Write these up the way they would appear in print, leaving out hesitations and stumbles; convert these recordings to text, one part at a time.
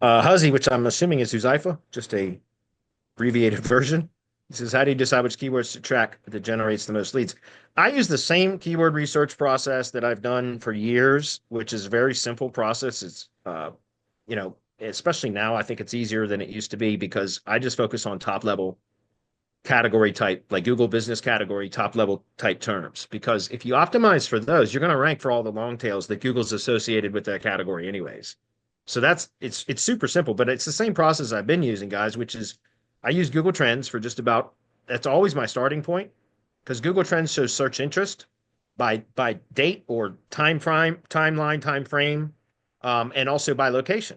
Huzzy, which I'm assuming is Uzzifa, just a abbreviated version. He says, how do you decide which keywords to track that generates the most leads? I use the same keyword research process that I've done for years, which is a very simple process. Especially now, I think it's easier than it used to be because I just focus on top level category type, like Google business category, top level type terms. Because if you optimize for those, you're going to rank for all the long tails that Google's associated with that category anyways. So it's super simple, but it's the same process I've been using, guys, which is I use Google Trends for just about that's always my starting point because Google Trends shows search interest by date or time frame, and also by location.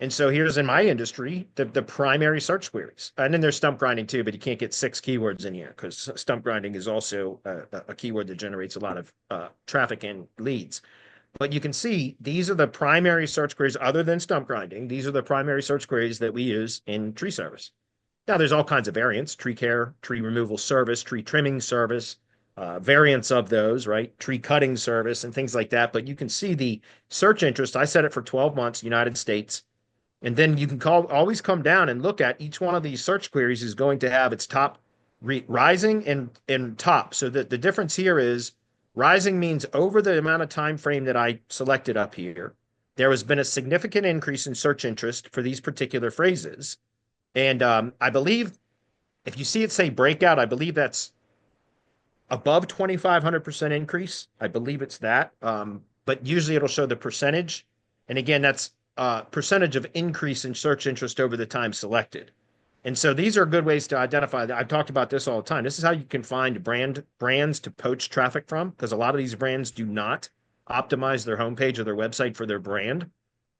And so here's in my industry the primary search queries, and then there's stump grinding too, but you can't get 6 keywords in here because stump grinding is also a keyword that generates a lot of traffic and leads. But you can see these are the primary search queries other than stump grinding. These are the primary search queries that we use in tree service. Now, there's all kinds of variants: tree care, tree removal service, tree trimming service, variants of those, right? Tree cutting service and things like that. But you can see the search interest. I set it for 12 months, United States. And then you can always come down and look at each one of these search queries is going to have its top rising and top. So that the difference here is rising means over the amount of time frame that I selected up here, there has been a significant increase in search interest for these particular phrases. And I believe if you see it say breakout, I believe that's above 2,500% increase. I believe it's that. But usually it'll show the percentage. And again, that's percentage of increase in search interest over the time selected. And so these are good ways to identify that. I've talked about this all the time. This is how you can find brands to poach traffic from, because a lot of these brands do not optimize their homepage or their website for their brand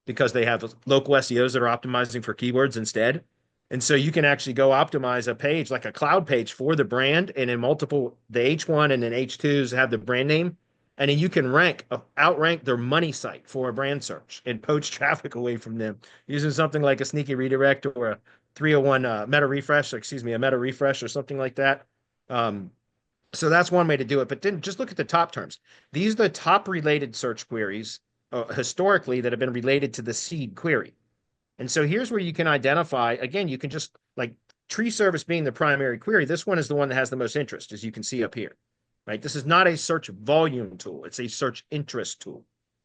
because they have local SEOs that are optimizing for keywords instead. And so you can actually go optimize a page like a cloud page for the brand, and in multiple, the H1 and then H2s have the brand name. And then you can outrank their money site for a brand search and poach traffic away from them using something like a sneaky redirect or a 301 a meta refresh or something like that. So that's one way to do it. But then just look at the top terms. These are the top related search queries historically that have been related to the seed query. And so here's where you can identify, again, you can just like tree service being the primary query. This one is the one that has the most interest, as you can see up here, right? This is not a search volume tool. It's a search interest tool.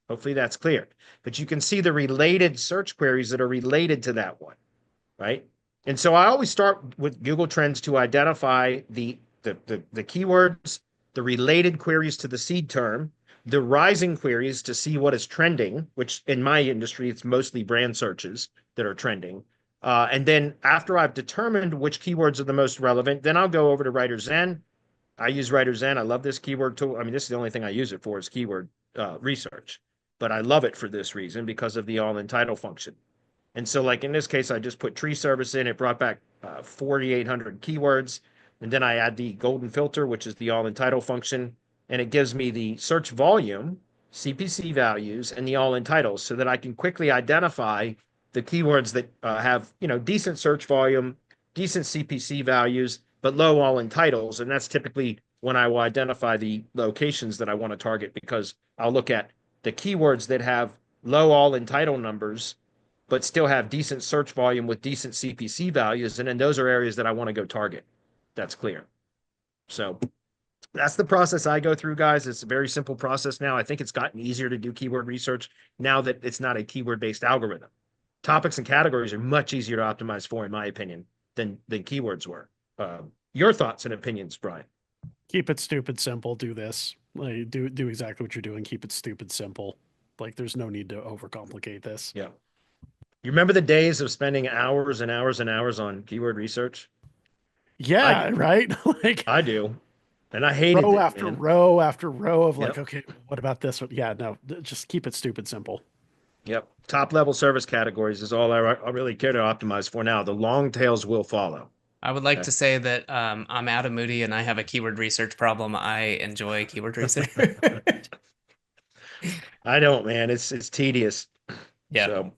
Hopefully that's clear. But you can see the related search queries that are related to that one, right? And so I always start with Google Trends to identify the keywords, the related queries to the seed term, the rising queries to see what is trending, which in my industry, it's mostly brand searches that are trending. And then after I've determined which keywords are the most relevant, then I'll go over to Writer Zen. I use Writer Zen. I love this keyword tool. I mean, this is the only thing I use it for is keyword research. But I love it for this reason because of the all-in title function. And so like in this case, I just put tree service in. It brought back 4,800 keywords. And then I add the golden filter, which is the all-in title function. And it gives me the search volume, CPC values, and the all-in titles so that I can quickly identify the keywords that have, decent search volume, decent CPC values, but low all-in titles. And that's typically when I will identify the locations that I want to target, because I'll look at the keywords that have low all-in title numbers, but still have decent search volume with decent CPC values. And then those are areas that I want to go target. That's clear. So that's the process I go through, guys. It's a very simple process now. I think it's gotten easier to do keyword research now that it's not a keyword-based algorithm. Topics and categories are much easier to optimize for, in my opinion, than keywords were. Your thoughts and opinions, Brian? Keep it stupid simple. Do this. Like, do exactly what you're doing. Keep it stupid simple. Like, there's no need to overcomplicate this. Yeah. You remember the days of spending hours and hours and hours on keyword research? I Yeah, do. right. Like I do. And I hated row it, after man. row after row of like, Yep. okay, what about this one? Yeah, no, just keep it stupid simple. Yep. Top level service categories is all I really care to optimize for now. The long tails will follow. I would like Okay. to say that I'm Adam Moody and I have a keyword research problem. I enjoy keyword research. I don't, man. It's tedious. Yeah. So